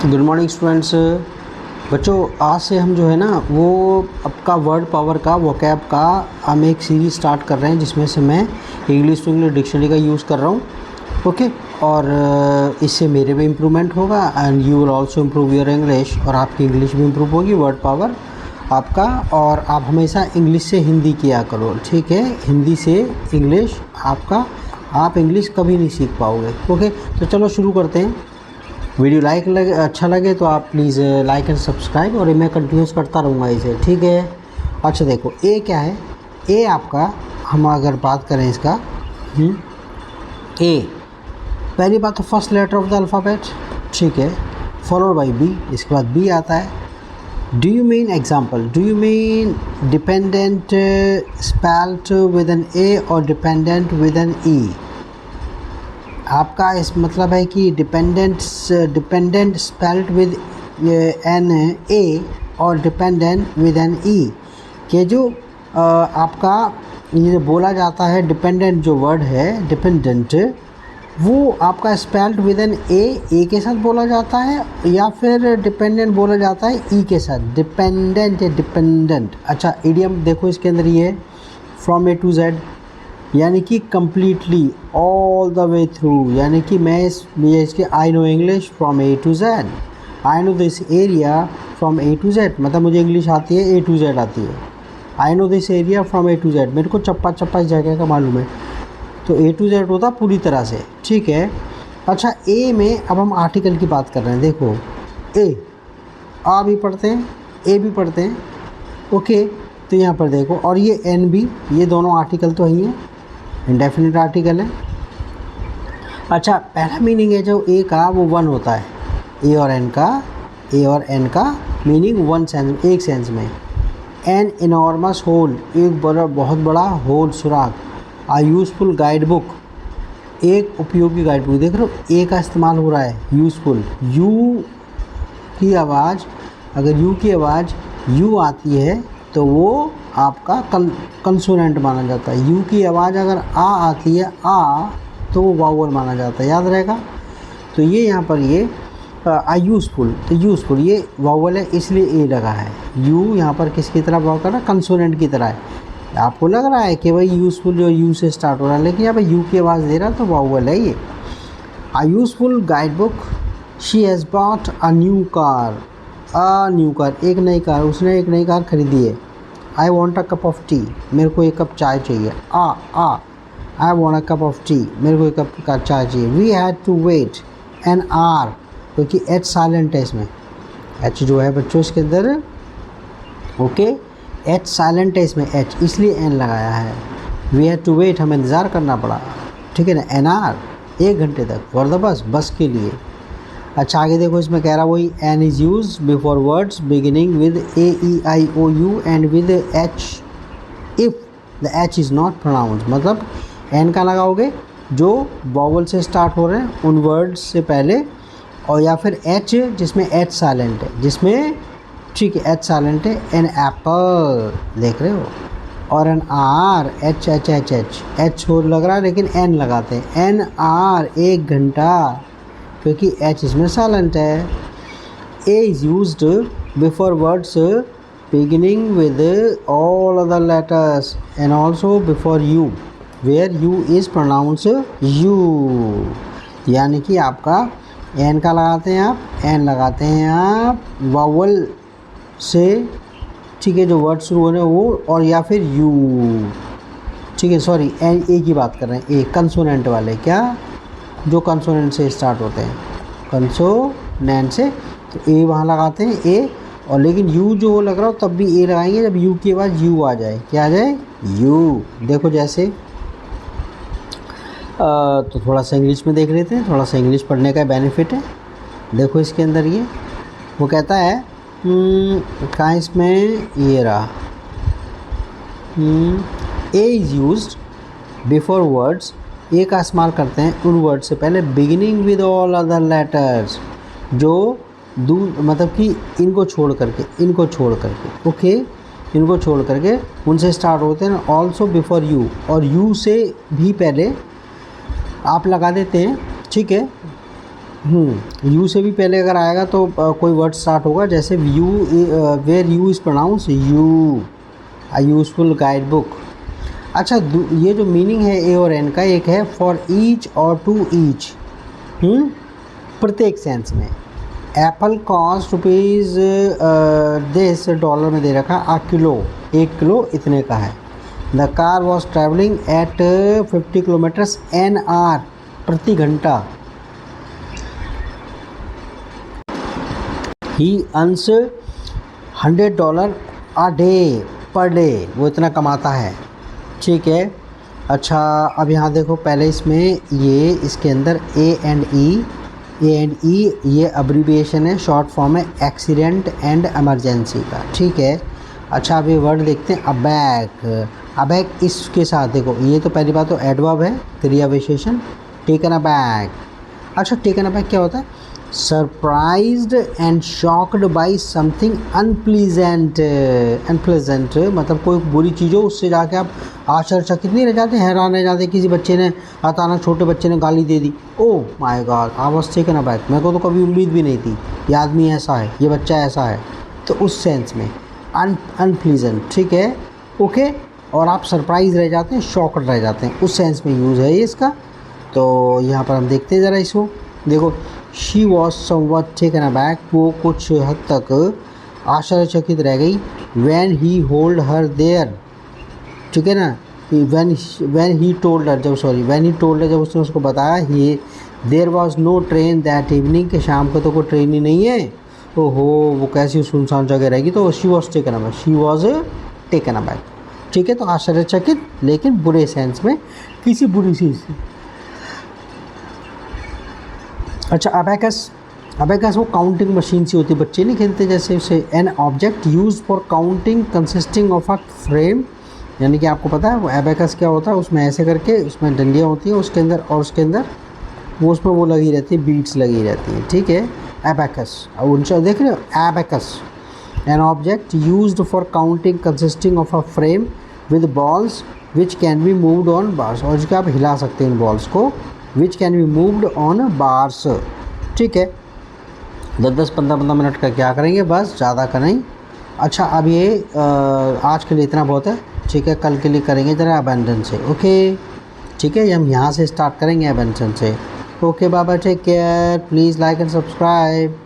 Good morning students. बच्चों आज से हम जो है ना वो आपका वर्ड पावर का वोकैब का हम एक सीरीज़ स्टार्ट कर रहे हैं जिसमें से मैं इंग्लिश टू इंग्लिश डिक्शनरी का यूज़ कर रहा हूँ। ओके, और इससे मेरे भी इम्प्रूवमेंट होगा and you will also improve your English, और आपकी इंग्लिश भी इम्प्रूव होगी, वर्ड पावर आपका। और आप हमेशा इंग्लिश से हिंदी किया करो, ठीक है? हिंदी से इंग्लिश आपका, आप इंग्लिश कभी नहीं सीख पाओगे। ओके, तो चलो शुरू करते हैं। वीडियो अच्छा लगे तो आप प्लीज़ लाइक एंड सब्सक्राइब, और मैं कंटिन्यूस करता रहूँगा इसे, ठीक है? अच्छा देखो, ए क्या है? ए आपका, हम अगर बात करें इसका, ए पहली बात तो first letter of the alphabet, ठीक है, फॉलोड बाई बी, इसके बाद बी आता है। Do you mean example, do you mean dependent spelled with an A और डिपेंडेंट विद एन ई? आपका इस मतलब है कि dependent spelled with an A और डिपेंडेंट विद एन ई के जो आपका ये बोला जाता है, डिपेंडेंट जो वर्ड है डिपेंडेंट, वो आपका स्पेल्ड विद एन ए के साथ बोला जाता है, या फिर डिपेंडेंट बोला जाता है ई के साथ। डिपेंडेंट या डिपेंडेंट। अच्छा, इडियम देखो इसके अंदर ये फ्रॉम ए टू जेड, यानी कि completely all the way through, यानी कि मैं इसके I know English from A to Z, I know this area from A to Z, मतलब मुझे इंग्लिश आती है, ए टू जेड आती है। I know this area from A to Z, मेरे को चप्पा चप्पा इस जगह का मालूम है, तो ए टू जेड होता पूरी तरह से, ठीक है? अच्छा, ए में अब हम आर्टिकल की बात कर रहे हैं। देखो ए, आ भी पढ़ते हैं, ए भी पढ़ते हैं, ओके? तो यहाँ पर देखो, और ये एन भी, ये दोनों आर्टिकल तो ही हैं, इंडेफिनिट आर्टिकल है। अच्छा, पहला मीनिंग है जो ए का, वो वन होता है। ए और एन का मीनिंग वन सेंस, एक सेंस में। एन इनॉर्मस होल, एक बहुत बड़ा होल, सुराख। आ यूज़फुल गाइड बुक, एक उपयोगी गाइड बुक। देख रहे हो ए का इस्तेमाल हो रहा है, यूज़फुल। यू की आवाज़, अगर यू की आवाज़ यू आती है तो वो आपका कंसोनेंट माना जाता है। यू की आवाज़ अगर आ आती है, आ, तो वो वावल माना जाता है, याद रहेगा। तो ये यहाँ पर ये यूज़फुल, तो यूज़फुल ये वावल है, इसलिए ए लगा है। यू यहाँ पर किसकी तरह वर्क कर रहा है? कंसोनेंट की तरह है। आपको लग रहा है कि भाई यूज़फुल जो यू से स्टार्ट हो रहा है, लेकिन यहाँ पर यू की आवाज़ दे रहा है तो वावल है ये। A useful guide book, she has bought a new car, एक नई कार, उसने एक नई कार खरीदी है। I want a cup of tea, मेरे को एक कप चाय चाहिए। I want a cup of tea, मेरे को एक कप का चाय चाहिए। We had to wait an hour, क्योंकि एच साइलेंट है इसमें, एच जो है बच्चों इसके अंदर, ओके, एच साइलेंट है इसमें, एच, इसलिए एन लगाया है। वी हैड टू वेट, हमें इंतज़ार करना पड़ा, ठीक है ना, एन आवर, 1 घंटे तक, फॉर द बस के लिए। अच्छा, आगे देखो, इसमें कह रहा वही, an is use before words beginning with A E I O U and with H if the H is not pronounce. मतलब एन का लगाओगे जो वॉवल से स्टार्ट हो रहे हैं उन वर्ड्स से पहले, और या फिर एच जिसमें एच साइलेंट है, जिसमें, ठीक है, एच साइलेंट है। एन एप्पल, देख रहे हो, और an hour, H H H H H हो लग रहा है लेकिन एन लगाते हैं। एन आर, 1 घंटा, क्योंकि एच इसमें साइलेंट है। A is used before words beginning with all other letters and also before U, where U is pronounce U, यानी कि आपका एन का लगाते हैं आप, एन लगाते हैं आप वावल से, ठीक है, जो वर्ड शुरू हो रहे हैं वो, और या फिर यू, ठीक है, सॉरी, एन ए की बात कर रहे हैं, ए कंसोनेंट वाले, क्या, जो कंसोनेंट से स्टार्ट होते हैं, कंसोनेंट से, तो ए वहाँ लगाते हैं, ए। और लेकिन यू जो लग रहा हो तब भी ए लगाएंगे जब यू की आवाज़ यू आ जाए, क्या आ जाए, यू। देखो जैसे तो थोड़ा सा इंग्लिश में देख लेते हैं, थोड़ा सा इंग्लिश पढ़ने का बेनिफिट है। देखो इसके अंदर ये वो कहता है, कहाँ इसमें ये रहा, A is used before words, A का इस्तेमाल करते हैं उन वर्ड से पहले, beginning with all other letters, जो मतलब कि इनको छोड़ करके, ओके, इनको छोड़ करके उनसे स्टार्ट होते हैं। ऑल्सो बिफोर यू, और यू से भी पहले आप लगा देते हैं, ठीक है, यू से भी पहले अगर आएगा तो कोई वर्ड स्टार्ट होगा, जैसे U, where U is pronounce U, a useful guide book. अच्छा, ये जो मीनिंग है ए और एन का, एक है फॉर ईच और टू ईच, प्रत्येक सेंस में। Apple cost rupees this, dollar में दे रखा, आ किलो, 1 किलो इतने का है। The car was travelling at 50 kilometres an hour, प्रति घंटा। He earns $100 a day, per day, वो इतना कमाता है, ठीक है। अच्छा, अब यहाँ देखो, पहले इसमें ये इसके अंदर ए एंड ई, ये अब्रीविएशन है, शॉर्ट फॉर्म है एक्सीडेंट एंड इमरजेंसी का, ठीक है। अच्छा, अब ये वर्ड देखते हैं, अबैक। अबैक इसके साथ देखो, ये तो पहली बात तो एडवर्ब है, क्रिया विशेषण, टेकन अबैक। अच्छा, टेकन अबैक क्या होता है? Surprised and shocked by something unpleasant. Unpleasant मतलब कोई बुरी चीज़ हो, उससे जाके आप आश्चर्यचकित नहीं रह जाते, हैरान रह जाते। किसी बच्चे ने अचानक, छोटे बच्चे ने गाली दे दी, oh my God, I was taken aback, मेरे को तो कभी उम्मीद भी नहीं थी, ये आदमी ऐसा है, ये बच्चा ऐसा है, तो उस सेंस में अनप्लीजेंट, ठीक है, ओके। और आप सरप्राइज रह जाते हैं, शॉक्ड रह जाते हैं, उस सेंस में यूज़ है ये इसका। तो यहाँ पर हम देखते हैं ज़रा इसको, देखो, she was somewhat taken aback, वो कुछ हद तक आश्चर्यचकित रह गई। When he hold her there, ठीक है ना, वैन ही टोल्ड हर, जब उसने उसको बताया, he there was no train that evening, के शाम को तो कोई ट्रेन ही नहीं है, तो हो वो कैसी सुनसान जगह रहेगी, तो शी वॉज टेकन अबैक, ठीक है। तो आश्चर्यचकित, लेकिन बुरे सेंस में, किसी बुरी चीज़ से। अच्छा, अबैकस वो काउंटिंग मशीन सी होती है, बच्चे नहीं खेलते जैसे उसे। An object use for counting consisting of a frame, यानी कि आपको पता है वो अबैकस क्या होता है, उसमें ऐसे करके उसमें डंडियाँ होती हैं उसके अंदर, और उसके अंदर वो उसमें वो लगी रहती है, बीट्स लगी रहती हैं, ठीक है। अबैकस, और उनसे देख रहे हो, abacus an object used for counting consisting of a frame with balls which can be moved on bars, और इसको आप हिला सकते हैं इन बॉल्स को, which can be moved on bars, ठीक है। 10-15 मिनट का क्या करेंगे, बस, ज़्यादा का नहीं। अच्छा, अब ये आज के लिए इतना बहुत है, ठीक है। कल के लिए करेंगे ज़रा अबेंडेंस से, ओके, ठीक है। हम यहाँ से स्टार्ट करेंगे अबेंडेंस से, okay. Bye bye, take care, please like and subscribe.